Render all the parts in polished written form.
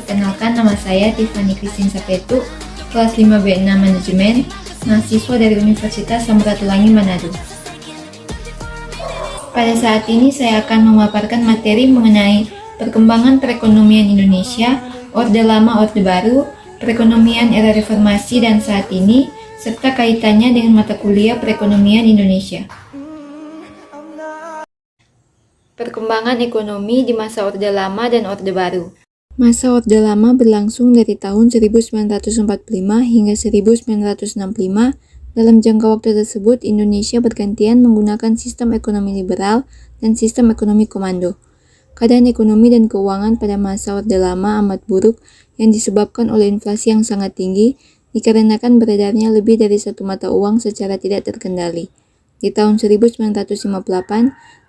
Perkenalkan, nama saya Tiffany Christine Sapetu, kelas 5B6 Manajemen, mahasiswa dari Universitas Samratulangi Manado. Pada saat ini saya akan memaparkan materi mengenai perkembangan perekonomian Indonesia, Orde Lama, Orde Baru, perekonomian era reformasi dan saat ini, serta kaitannya dengan mata kuliah perekonomian Indonesia. Perkembangan ekonomi di masa Orde Lama dan Orde Baru. Masa Orde Lama berlangsung dari tahun 1945 hingga 1965. Dalam jangka waktu tersebut, Indonesia bergantian menggunakan sistem ekonomi liberal dan sistem ekonomi komando. Keadaan ekonomi dan keuangan pada masa Orde Lama amat buruk yang disebabkan oleh inflasi yang sangat tinggi dikarenakan beredarnya lebih dari satu mata uang secara tidak terkendali. Di tahun 1958,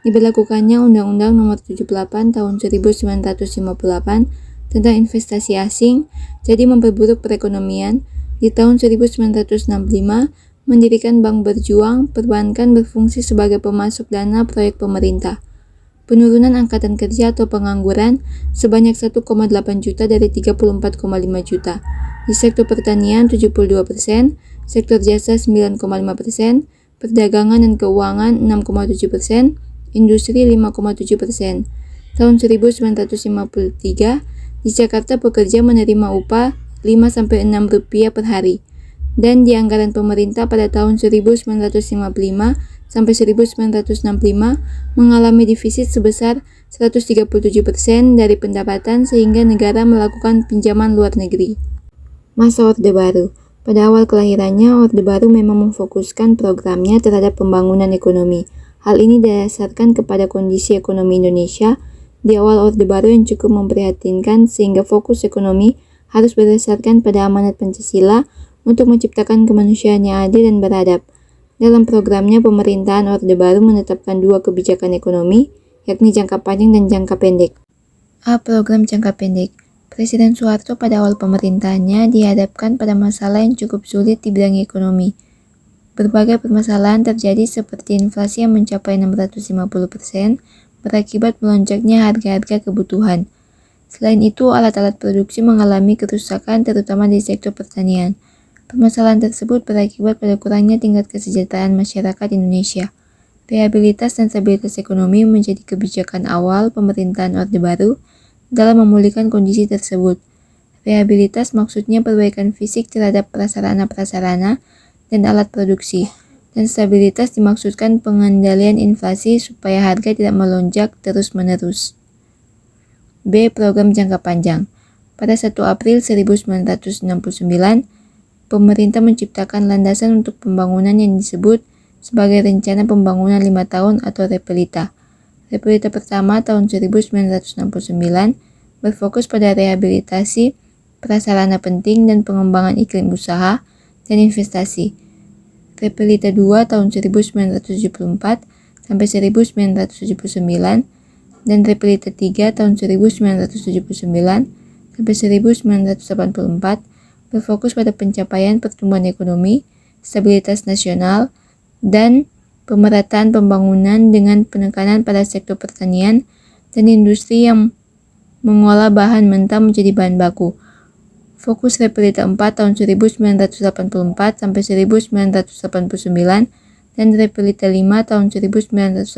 diberlakukannya Undang-Undang Nomor 78 Tahun 1958 tentang investasi asing, jadi memperburuk perekonomian. Di tahun 1965, mendirikan Bank Berjuang, perbankan berfungsi sebagai pemasok dana proyek pemerintah. Penurunan angkatan kerja atau pengangguran sebanyak 1,8 juta dari 34,5 juta. Di sektor pertanian 72%, sektor jasa 9,5%, perdagangan dan keuangan 6,7%, industri 5,7%. Tahun 1953, di Jakarta pekerja menerima upah 5-6 rupiah per hari. Dan di anggaran pemerintah pada tahun 1955 sampai 1965 mengalami defisit sebesar 137% dari pendapatan sehingga negara melakukan pinjaman luar negeri. Masa Orde Baru. Pada awal kelahirannya, Orde Baru memang memfokuskan programnya terhadap pembangunan ekonomi. Hal ini didasarkan kepada kondisi ekonomi Indonesia di awal Orde Baru yang cukup memprihatinkan sehingga fokus ekonomi harus berdasarkan pada amanat Pancasila untuk menciptakan kemanusiaan yang adil dan beradab. Dalam programnya, pemerintahan Orde Baru menetapkan dua kebijakan ekonomi, yakni jangka panjang dan jangka pendek. A. Program jangka pendek. Presiden Soeharto pada awal pemerintahannya dihadapkan pada masalah yang cukup sulit di bidang ekonomi. Berbagai permasalahan terjadi seperti inflasi yang mencapai 650% berakibat melonjaknya harga-harga kebutuhan. Selain itu, alat-alat produksi mengalami kerusakan terutama di sektor pertanian. Permasalahan tersebut berakibat pada kurangnya tingkat kesejahteraan masyarakat Indonesia. Rehabilitas dan stabilitas ekonomi menjadi kebijakan awal pemerintahan Orde Baru dalam memulihkan kondisi tersebut. Rehabilitas maksudnya perbaikan fisik terhadap prasarana-prasarana dan alat produksi, dan stabilitas dimaksudkan pengendalian inflasi supaya harga tidak melonjak terus-menerus. B. Program jangka panjang. Pada 1 April 1969, pemerintah menciptakan landasan untuk pembangunan yang disebut sebagai Rencana Pembangunan 5 Tahun atau Repelita. Repelita pertama tahun 1969 berfokus pada rehabilitasi prasarana penting dan pengembangan iklim usaha dan investasi. Repelita 2 tahun 1974 sampai 1979 dan Repelita 3 tahun 1979 sampai 1984 berfokus pada pencapaian pertumbuhan ekonomi, stabilitas nasional, dan pemerataan pembangunan dengan penekanan pada sektor pertanian dan industri yang mengolah bahan mentah menjadi bahan baku. Fokus Repelita 4 tahun 1984 sampai 1989 dan Repelita 5 tahun 1989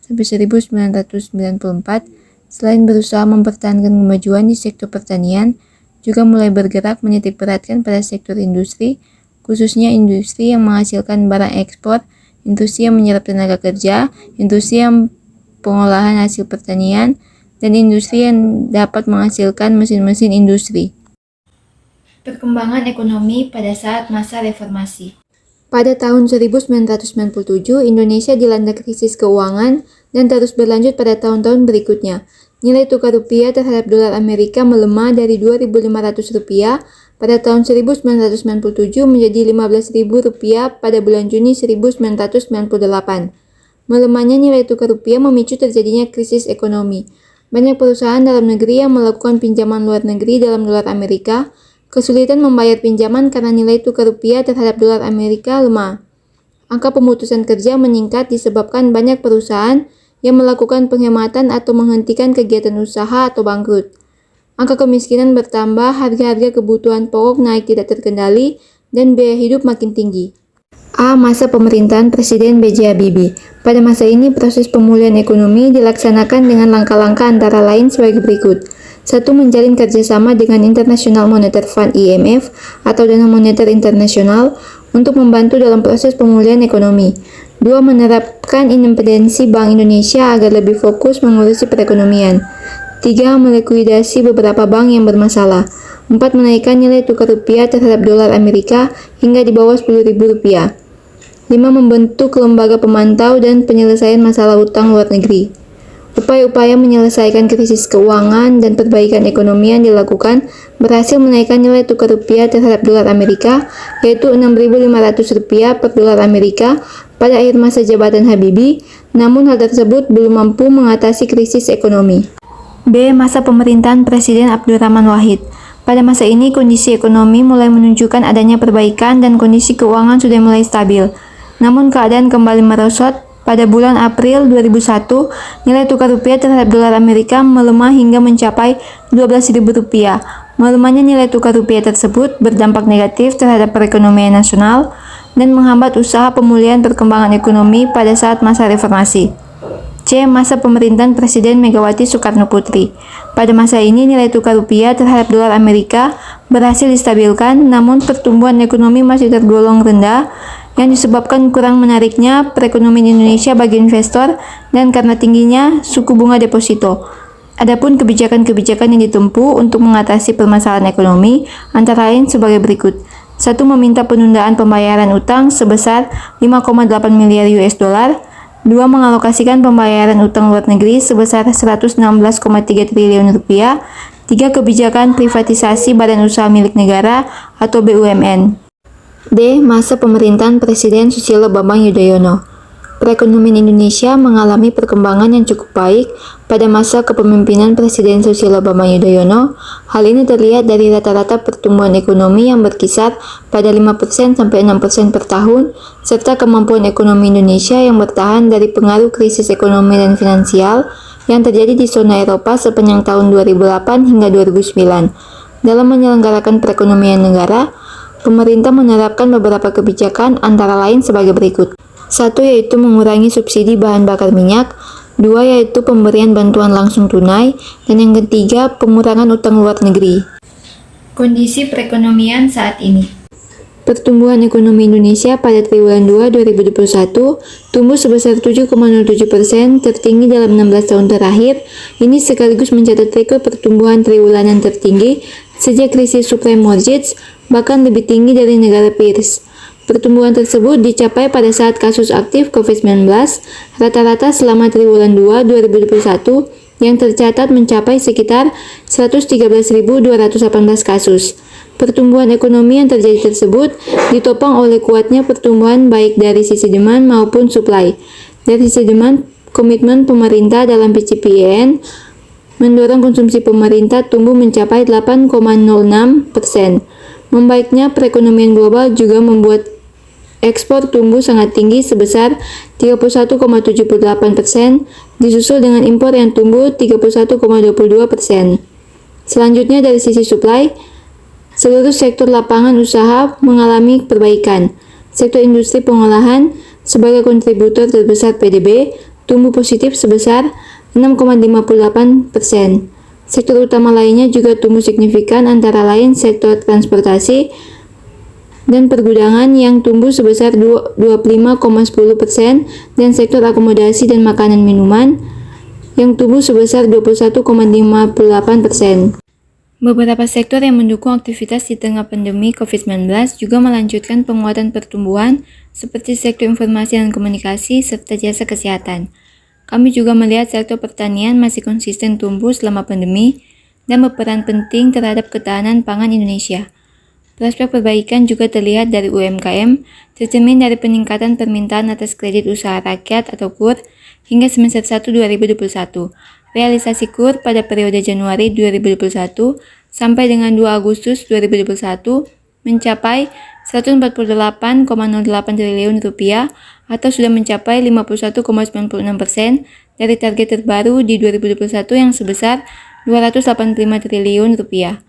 sampai 1994 selain berusaha mempertahankan kemajuan di sektor pertanian, juga mulai bergerak menitik beratkan pada sektor industri, khususnya industri yang menghasilkan barang ekspor, industri yang menyerap tenaga kerja, industri yang pengolahan hasil pertanian, dan industri yang dapat menghasilkan mesin-mesin industri. Perkembangan ekonomi pada saat masa reformasi. Pada tahun 1997, Indonesia dilanda krisis keuangan dan terus berlanjut pada tahun-tahun berikutnya. Nilai tukar rupiah terhadap dolar Amerika melemah dari 2.500 rupiah pada tahun 1997 menjadi 15.000 rupiah pada bulan Juni 1998. Melemahnya nilai tukar rupiah memicu terjadinya krisis ekonomi. Banyak perusahaan dalam negeri yang melakukan pinjaman luar negeri dalam dolar Amerika kesulitan membayar pinjaman karena nilai tukar rupiah terhadap dolar Amerika lemah. Angka pemutusan kerja meningkat disebabkan banyak perusahaan yang melakukan penghematan atau menghentikan kegiatan usaha atau bangkrut. Angka kemiskinan bertambah, harga-harga kebutuhan pokok naik tidak terkendali, dan biaya hidup makin tinggi. A. Masa pemerintahan Presiden B.J. Habibie. Pada masa ini, proses pemulihan ekonomi dilaksanakan dengan langkah-langkah antara lain sebagai berikut. 1. Menjalin kerjasama dengan International Monetary Fund (IMF) atau Dana Moneter Internasional untuk membantu dalam proses pemulihan ekonomi. 2. Menerapkan independensi Bank Indonesia agar lebih fokus mengurusi perekonomian. 3. Melikuidasi beberapa bank yang bermasalah. 4. Menaikkan nilai tukar rupiah terhadap dolar Amerika hingga di bawah Rp10.000. 5. Membentuk lembaga pemantau dan penyelesaian masalah utang luar negeri. Upaya-upaya menyelesaikan krisis keuangan dan perbaikan ekonomi yang dilakukan berhasil menaikkan nilai tukar rupiah terhadap dolar Amerika, yaitu Rp6.500 per dolar Amerika pada akhir masa jabatan Habibie, namun hal tersebut belum mampu mengatasi krisis ekonomi. B. Masa pemerintahan Presiden Abdurrahman Wahid. Pada masa ini, kondisi ekonomi mulai menunjukkan adanya perbaikan dan kondisi keuangan sudah mulai stabil. Namun keadaan kembali merosot. Pada bulan April 2001, nilai tukar rupiah terhadap dolar Amerika melemah hingga mencapai Rp12.000. Melemahnya nilai tukar rupiah tersebut berdampak negatif terhadap perekonomian nasional dan menghambat usaha pemulihan perkembangan ekonomi pada saat masa reformasi. C. Masa pemerintahan Presiden Megawati Soekarno Putri. Pada masa ini, nilai tukar rupiah terhadap dolar Amerika berhasil distabilkan, namun pertumbuhan ekonomi masih tergolong rendah yang disebabkan kurang menariknya perekonomian Indonesia bagi investor dan karena tingginya suku bunga deposito. Adapun kebijakan-kebijakan yang ditempuh untuk mengatasi permasalahan ekonomi antara lain sebagai berikut. 1. Meminta penundaan pembayaran utang sebesar 5,8 miliar US$. 2. Mengalokasikan pembayaran utang luar negeri sebesar Rp116,3 triliun. 3. Kebijakan privatisasi badan usaha milik negara atau BUMN. D. Masa pemerintahan Presiden Susilo Bambang Yudhoyono. Perekonomian Indonesia mengalami perkembangan yang cukup baik pada masa kepemimpinan Presiden Susilo Bambang Yudhoyono. Hal ini terlihat dari rata-rata pertumbuhan ekonomi yang berkisar pada 5% sampai 6% per tahun, serta kemampuan ekonomi Indonesia yang bertahan dari pengaruh krisis ekonomi dan finansial yang terjadi di zona Eropa sepanjang tahun 2008 hingga 2009. Dalam menyelenggarakan perekonomian negara, pemerintah menerapkan beberapa kebijakan antara lain sebagai berikut. 1. Yaitu mengurangi subsidi bahan bakar minyak. 2. Yaitu pemberian bantuan langsung tunai. Dan yang ketiga, pengurangan utang luar negeri. Kondisi perekonomian saat ini. Pertumbuhan ekonomi Indonesia pada triwulan 2 2021 tumbuh sebesar 7,07%, tertinggi dalam 16 tahun terakhir. Ini sekaligus mencatat rekor pertumbuhan triwulan tertinggi sejak krisis subprime mortgage, bahkan lebih tinggi dari negara peers. Pertumbuhan tersebut dicapai pada saat kasus aktif COVID-19 rata-rata selama triwulan 2 2021 yang tercatat mencapai sekitar 113.218 kasus. Pertumbuhan ekonomi yang terjadi tersebut ditopang oleh kuatnya pertumbuhan baik dari sisi demand maupun supply. Dari sisi demand, komitmen pemerintah dalam PCPN mendorong konsumsi pemerintah tumbuh mencapai 8,06%. Membaiknya perekonomian global juga membuat ekspor tumbuh sangat tinggi sebesar 31,78%, disusul dengan impor yang tumbuh 31,22%. Selanjutnya dari sisi supply, seluruh sektor lapangan usaha mengalami perbaikan. Sektor industri pengolahan sebagai kontributor terbesar PDB tumbuh positif sebesar 6,58%. Sektor utama lainnya juga tumbuh signifikan, antara lain sektor transportasi dan pergudangan yang tumbuh sebesar 25,10% dan sektor akomodasi dan makanan minuman yang tumbuh sebesar 21,58%. Beberapa sektor yang mendukung aktivitas di tengah pandemi COVID-19 juga melanjutkan penguatan pertumbuhan seperti sektor informasi dan komunikasi serta jasa kesehatan. Kami juga melihat sektor pertanian masih konsisten tumbuh selama pandemi dan berperan penting terhadap ketahanan pangan Indonesia. Prospek perbaikan juga terlihat dari UMKM, tercermin dari peningkatan permintaan atas kredit usaha rakyat atau KUR hingga semester 1 2021. Realisasi KUR pada periode Januari 2021 sampai dengan 2 Agustus 2021 mencapai Rp148,08 triliun atau sudah mencapai 51,96% dari target terbaru di 2021 yang sebesar 285 triliun rupiah.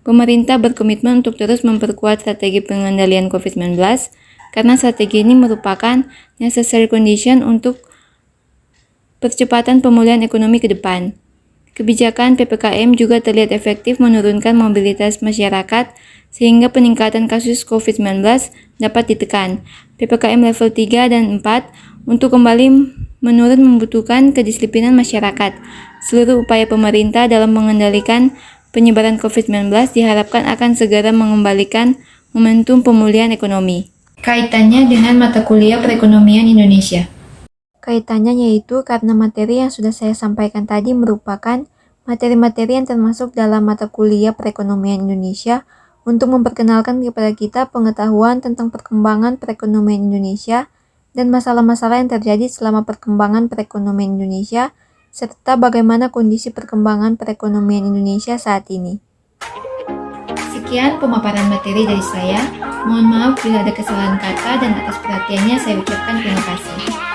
Pemerintah berkomitmen untuk terus memperkuat strategi pengendalian COVID-19 karena strategi ini merupakan necessary condition untuk percepatan pemulihan ekonomi ke depan. Kebijakan PPKM juga terlihat efektif menurunkan mobilitas masyarakat sehingga peningkatan kasus COVID-19 dapat ditekan. PPKM level 3 dan 4 untuk kembali menurun membutuhkan kedisiplinan masyarakat. Seluruh upaya pemerintah dalam mengendalikan penyebaran COVID-19 diharapkan akan segera mengembalikan momentum pemulihan ekonomi. Kaitannya dengan mata kuliah perekonomian Indonesia. Kaitannya yaitu karena materi yang sudah saya sampaikan tadi merupakan materi-materi yang termasuk dalam mata kuliah perekonomian Indonesia untuk memperkenalkan kepada kita pengetahuan tentang perkembangan perekonomian Indonesia dan masalah-masalah yang terjadi selama perkembangan perekonomian Indonesia serta bagaimana kondisi perkembangan perekonomian Indonesia saat ini. Sekian pemaparan materi dari saya. Mohon maaf bila ada kesalahan kata dan atas perhatiannya saya ucapkan terima kasih.